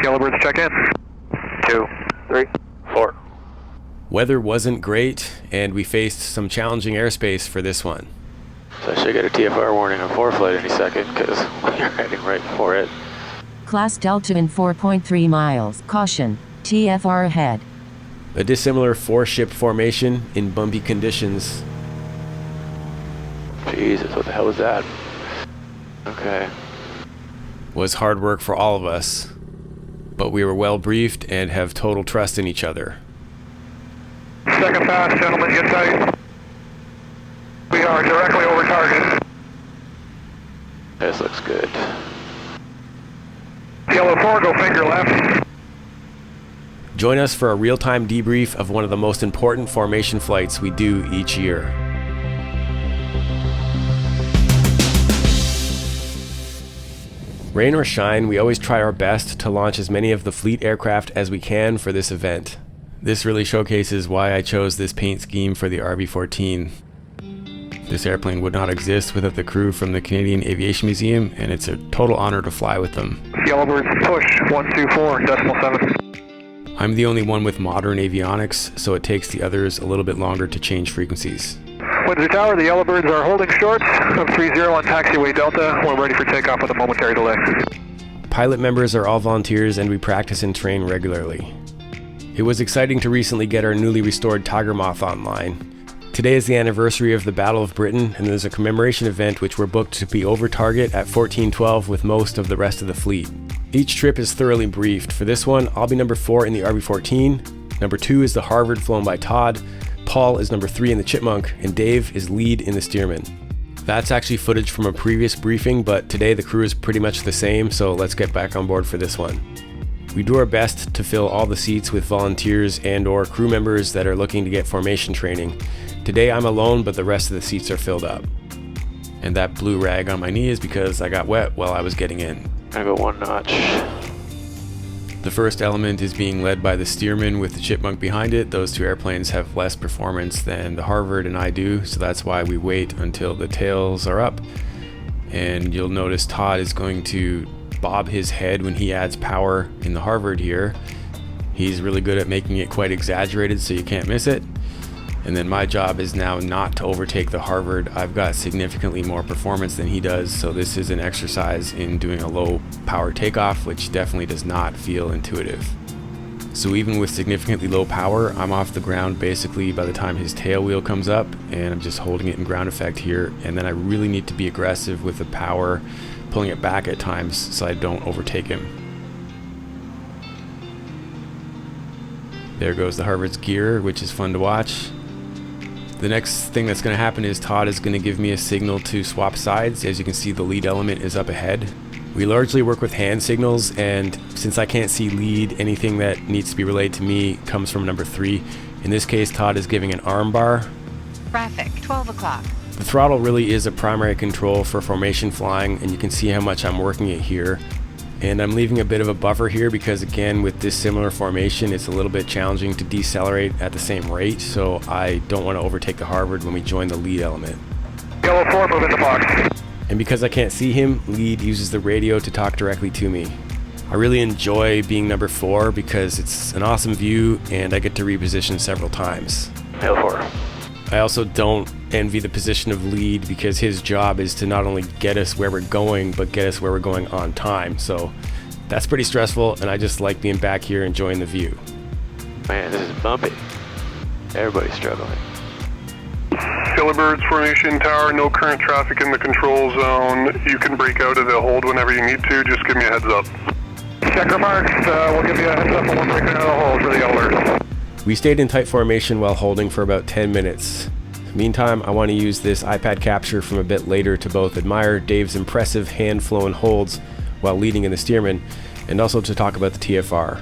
Yellowbirds check in. 2, 3, 4. Weather wasn't great, and we faced some challenging airspace for this one. So I should get a TFR warning on ForeFlight any second, because we're heading right for it. Class Delta in 4.3 miles. Caution, TFR ahead. A dissimilar four-ship formation in bumpy conditions. Jesus, what the hell was that? Okay. Was hard work for all of us, but we were well briefed and have total trust in each other. Second pass, gentlemen, get tight. We are directly over target. This looks good. Yellow 4, go finger left. Join us for a real-time debrief of one of the most important formation flights we do each year. Rain or shine, we always try our best to launch as many of the fleet aircraft as we can for this event. This really showcases why I chose this paint scheme for the RB-14. This airplane would not exist without the crew from the Canadian Aviation Museum, and it's a total honor to fly with them. Yellowbirds push 124.7. I'm the only one with modern avionics, so it takes the others a little bit longer to change frequencies. Windsor Tower, the Yellowbirds are holding short of 30 on taxiway Delta. We're ready for takeoff with a momentary delay. Pilot members are all volunteers, and we practice and train regularly. It was exciting to recently get our newly restored Tiger Moth online. Today is the anniversary of the Battle of Britain, and there's a commemoration event which we're booked to be over target at 1412 with most of the rest of the fleet. Each trip is thoroughly briefed. For this one, I'll be number 4 in the RB-14, number 2 is the Harvard flown by Todd, Paul is number 3 in the Chipmunk, and Dave is lead in the Stearman. That's actually footage from a previous briefing, but today the crew is pretty much the same, so let's get back on board for this one. We do our best to fill all the seats with volunteers and or crew members that are looking to get formation training. Today I'm alone, but the rest of the seats are filled up. And that blue rag on my knee is because I got wet while I was getting in. I go one notch. The first element is being led by the Stearman with the Chipmunk behind it. Those two airplanes have less performance than the Harvard and I do, so that's why we wait until the tails are up. And you'll notice Todd is going to bob his head when he adds power in the Harvard here. He's really good at making it quite exaggerated so you can't miss it. And then my job is now not to overtake the Harvard. I've got significantly more performance than he does, so this is an exercise in doing a low power takeoff, which definitely does not feel intuitive. So even with significantly low power, I'm off the ground basically by the time his tail wheel comes up, and I'm just holding it in ground effect here. And then I really need to be aggressive with the power, pulling it back at times so I don't overtake him. There goes the Harvard's gear, which is fun to watch. The next thing that's going to happen is Todd is going to give me a signal to swap sides. As you can see, the lead element is up ahead. We largely work with hand signals, and since I can't see lead, anything that needs to be relayed to me comes from number 3. In this case, Todd is giving an arm bar. Traffic, 12 o'clock. The throttle really is a primary control for formation flying, and you can see how much I'm working it here. And I'm leaving a bit of a buffer here because, again, with this similar formation, it's a little bit challenging to decelerate at the same rate, so I don't want to overtake the Harvard when we join the lead element. Yellow 4, move in the box. And because I can't see him, lead uses the radio to talk directly to me. I really enjoy being number 4 because it's an awesome view and I get to reposition several times. Yellow 4. I also don't envy the position of lead because his job is to not only get us where we're going, but get us where we're going on time. So that's pretty stressful, and I just like being back here enjoying the view. Man, this is bumpy. Everybody's struggling. Yellowbirds formation tower, no current traffic in the control zone. You can break out of the hold whenever you need to. Just give me a heads up. Checker marks, we'll give you a heads up when we're breaking out of the hold for the Yellowbirds. We stayed in tight formation while holding for about 10 minutes. Meantime, I want to use this iPad capture from a bit later to both admire Dave's impressive hand-flown holds while leading in the Stearman, and also to talk about the TFR.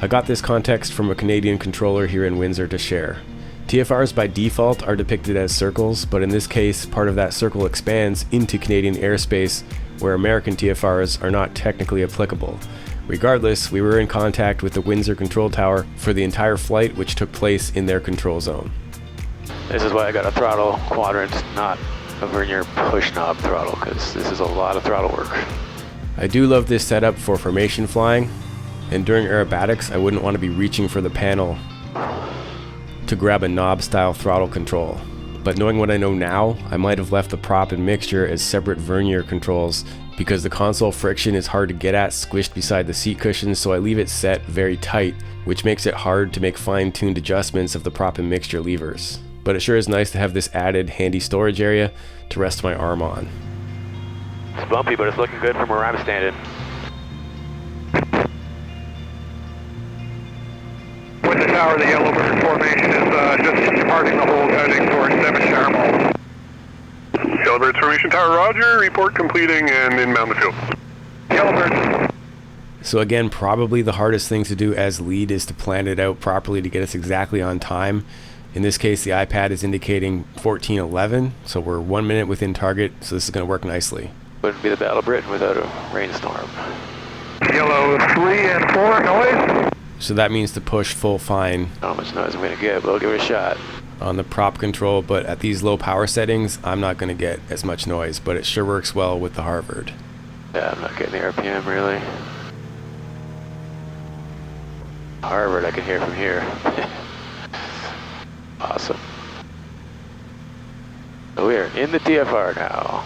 I got this context from a Canadian controller here in Windsor to share. TFRs by default are depicted as circles, but in this case, part of that circle expands into Canadian airspace, where American TFRs are not technically applicable. Regardless, we were in contact with the Windsor control tower for the entire flight, which took place in their control zone. This is why I got a throttle quadrant, not a vernier push knob throttle, because this is a lot of throttle work. I do love this setup for formation flying. and during aerobatics I wouldn't want to be reaching for the panel to grab a knob style throttle control. But knowing what I know now, I might have left the prop and mixture as separate vernier controls because the console friction is hard to get at squished beside the seat cushions, so I leave it set very tight, which makes it hard to make fine-tuned adjustments of the prop and mixture levers. But it sure is nice to have this added handy storage area to rest my arm on. It's bumpy, but it's looking good from where I'm standing. With the tower, the Yellowbird formation is just departing the hold, heading towards 7 Sharmal. Yellowbird formation tower, roger. Report completing and inbound the field. Yellowbird. So again, probably the hardest thing to do as lead is to plan it out properly to get us exactly on time. In this case, the iPad is indicating 14:11, so we're 1 minute within target, so this is going to work nicely. Wouldn't be the Battle of Britain without a rainstorm. Yellow 3 and 4, noise. So that means to push full fine I don't know how much noise I'm going to get, but I'll give it a shot. on the prop control, but at these low power settings, I'm not going to get as much noise, but it sure works well with the Harvard. Yeah, I'm not getting the RPM really. Harvard, I can hear from here. Awesome. So we are in the TFR now.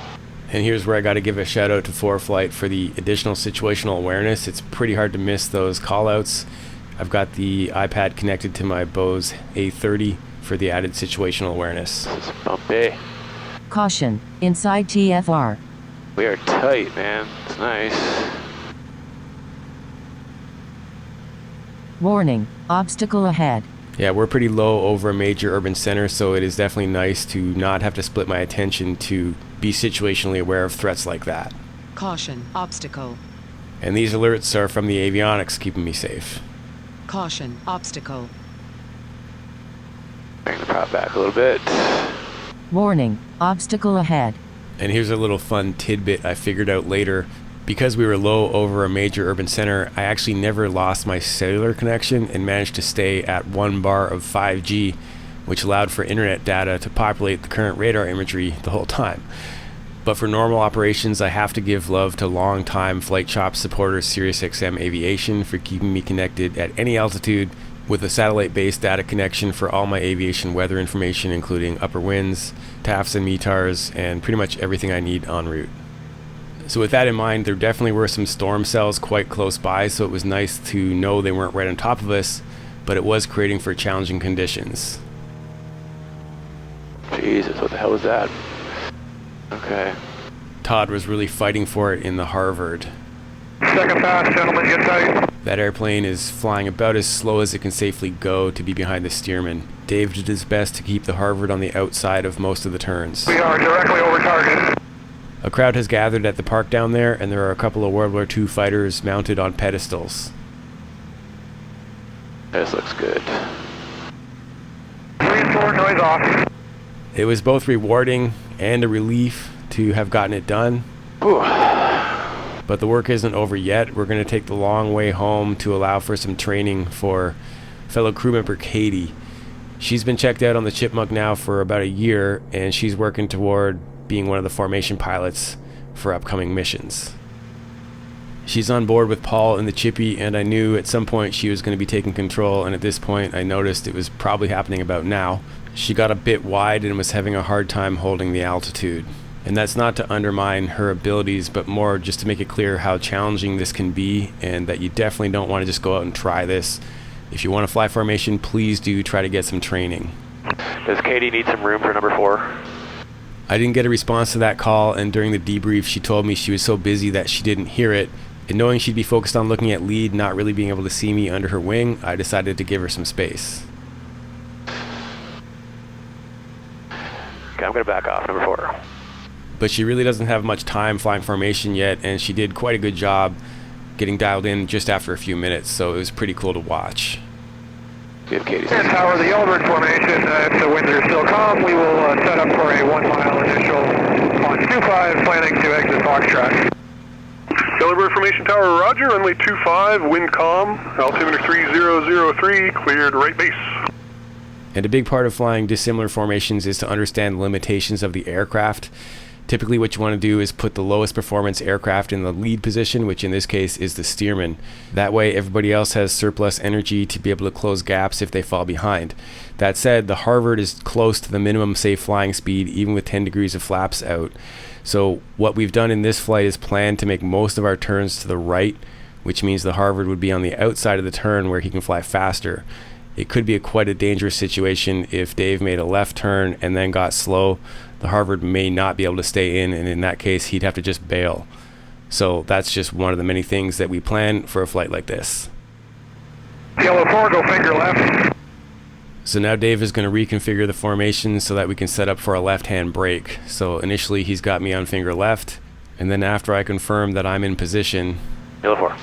And here's where I got to give a shout out to ForeFlight for the additional situational awareness. It's pretty hard to miss those callouts. I've got the iPad connected to my Bose A30 for the added situational awareness. This is bumpy. Caution, inside TFR. We are tight, man. It's nice. Warning, obstacle ahead. Yeah, we're pretty low over a major urban center, so it is definitely nice to not have to split my attention to be situationally aware of threats like that. Caution, obstacle. And these alerts are from the avionics keeping me safe. Caution, obstacle. Bring the prop back a little bit. Warning, obstacle ahead. And here's a little fun tidbit I figured out later. Because we were low over a major urban center, I actually never lost my cellular connection and managed to stay at 1 bar of 5G, which allowed for internet data to populate the current radar imagery the whole time. But for normal operations, I have to give love to longtime Flight Shop supporter SiriusXM Aviation for keeping me connected at any altitude with a satellite-based data connection for all my aviation weather information, including upper winds, TAFs and METARs, and pretty much everything I need en route. So with that in mind, there definitely were some storm cells quite close by, so it was nice to know they weren't right on top of us, but it was creating for challenging conditions. Jesus, what the hell was that? Okay. Todd was really fighting for it in the Harvard. Second pass, gentlemen, get tight. That airplane is flying about as slow as it can safely go to be behind the steerman. Dave did his best to keep the Harvard on the outside of most of the turns. We are directly over target. A crowd has gathered at the park down there, and there are a couple of World War II fighters mounted on pedestals. This looks good. 3 and 4, noise off. It was both rewarding and a relief to have gotten it done. Whew. But the work isn't over yet. We're going to take the long way home to allow for some training for fellow crew member Katie. She's been checked out on the Chipmunk now for about a year, and she's working toward being one of the formation pilots for upcoming missions. She's on board with Paul in the Chippy, and I knew at some point she was going to be taking control, and at this point I noticed it was probably happening about now. She got a bit wide and was having a hard time holding the altitude. And that's not to undermine her abilities, but more just to make it clear how challenging this can be, and that you definitely don't want to just go out and try this. If you want to fly formation, please do try to get some training. Does Katie need some room for number 4? I didn't get a response to that call, and during the debrief she told me she was so busy that she didn't hear it, and knowing she'd be focused on looking at lead, not really being able to see me under her wing, I decided to give her some space. Okay, I'm going to back off, number 4. But she really doesn't have much time flying formation yet, and she did quite a good job getting dialed in just after a few minutes, so it was pretty cool to watch. Give Katie And tower, the Yellowbird formation, if the winds are still calm, we will set up for a 1 mile initial on 25, planning to exit Foxtrot. Yellowbird formation tower, roger. Runway 25, wind calm. Altimeter 3003, cleared right base. And a big part of flying dissimilar formations is to understand the limitations of the aircraft. Typically what you want to do is put the lowest performance aircraft in the lead position, which in this case is the steerman. That way everybody else has surplus energy to be able to close gaps if they fall behind. That said, the Harvard is close to the minimum safe flying speed even with 10 degrees of flaps out. So what we've done in this flight is plan to make most of our turns to the right, which means the Harvard would be on the outside of the turn where he can fly faster. It could be quite a dangerous situation if Dave made a left turn and then got slow. The Harvard may not be able to stay in, and in that case he'd have to just bail. So that's just one of the many things that we plan for a flight like this. Yellow 4, go finger left. So now Dave is going to reconfigure the formation so that we can set up for a left-hand brake. So initially he's got me on finger left, and then after I confirm that I'm in position, Yellow 4.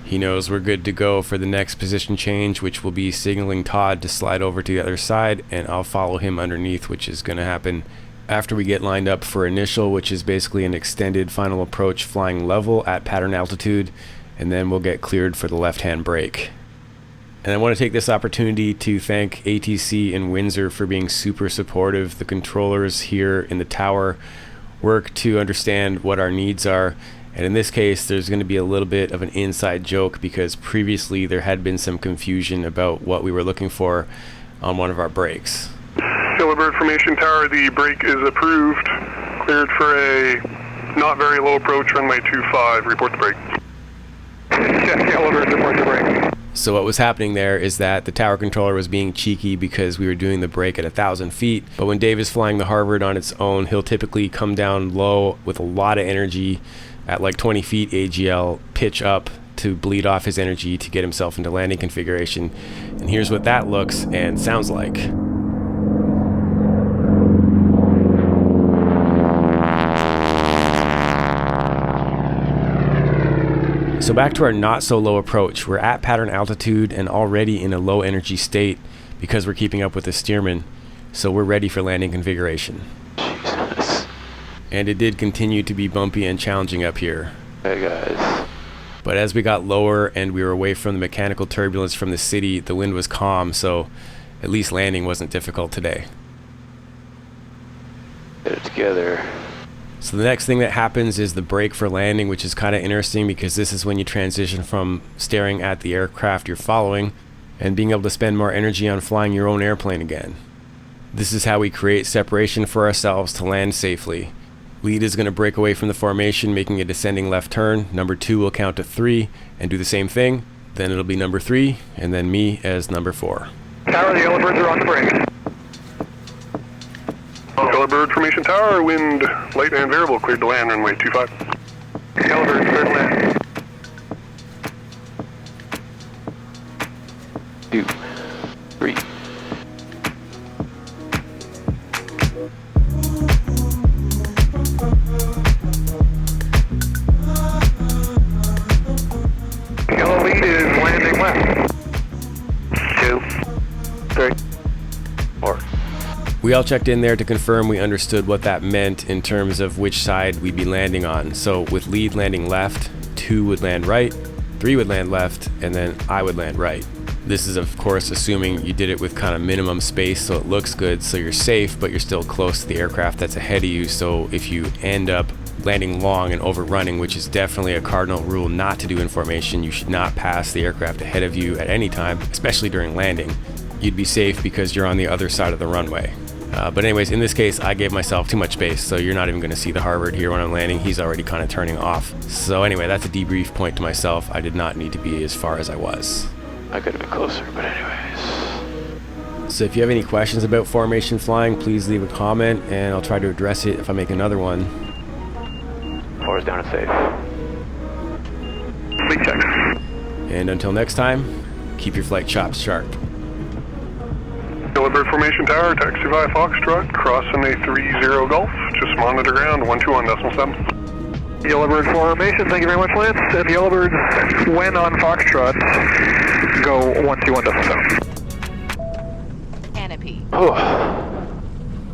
he knows we're good to go for the next position change, which will be signaling Todd to slide over to the other side, and I'll follow him underneath, which is going to happen after we get lined up for initial, which is basically an extended final approach flying level at pattern altitude, and then we'll get cleared for the left-hand brake. And I want to take this opportunity to thank ATC in Windsor for being super supportive. The controllers here in the tower work to understand what our needs are. And in this case, there's going to be a little bit of an inside joke because previously there had been some confusion about what we were looking for on one of our brakes. Yellow Bird Formation Tower, the brake is approved. Cleared for a not very low approach, runway 25. Report the brake. Yes, Yellow Bird, report the brake. So what was happening there is that the tower controller was being cheeky because we were doing the brake at 1,000 feet. But when Dave is flying the Harvard on its own, he'll typically come down low with a lot of energy at like 20 feet AGL, pitch up to bleed off his energy to get himself into landing configuration. And here's what that looks and sounds like. So back to our not so low approach. We're at pattern altitude and already in a low energy state because we're keeping up with the steerman. So we're ready for landing configuration. Jesus. And it did continue to be bumpy and challenging up here. Hey guys. But as we got lower and we were away from the mechanical turbulence from the city, the wind was calm, so at least landing wasn't difficult today. Get it together. So the next thing that happens is the brake for landing, which is kind of interesting because this is when you transition from staring at the aircraft you're following and being able to spend more energy on flying your own airplane again. This is how we create separation for ourselves to land safely. Lead is going to break away from the formation, making a descending left turn. Number 2 will count to 3 and do the same thing. Then it'll be number 3 and then me as number 4. Tower, the Yellow Birds are on the brake. Yellow Bird Formation Tower, wind light and variable, cleared to land, runway 25. Yellow Birds, clear to land. 2, 3. Yellow lead is landing left. 2, 3. 4. We all checked in there to confirm we understood what that meant in terms of which side we'd be landing on. So with lead landing left, 2 would land right, 3 would land left, and then I would land right. This is of course assuming you did it with kind of minimum space so it looks good, so you're safe, but you're still close to the aircraft that's ahead of you. So if you end up landing long and overrunning, which is definitely a cardinal rule not to do in formation, you should not pass the aircraft ahead of you at any time, especially during landing. You'd be safe because you're on the other side of the runway. But anyways, in this case, I gave myself too much space, so you're not even going to see the Harvard here when I'm landing. He's already kind of turning off. So anyway, that's a debrief point to myself. I did not need to be as far as I was. I could have been closer, but anyways. So if you have any questions about formation flying, please leave a comment, and I'll try to address it if I make another one. 4 is down and safe. Lead check. And until next time, keep your flight chops sharp. Yellow Bird Formation Tower, taxi via Foxtrot, crossing a 30 Gulf, just monitor ground, 121.7. Yellow Bird Formation, thank you very much, Lance. And the Yellow Birds, when on Foxtrot, go 121.7. Canopy. Oh.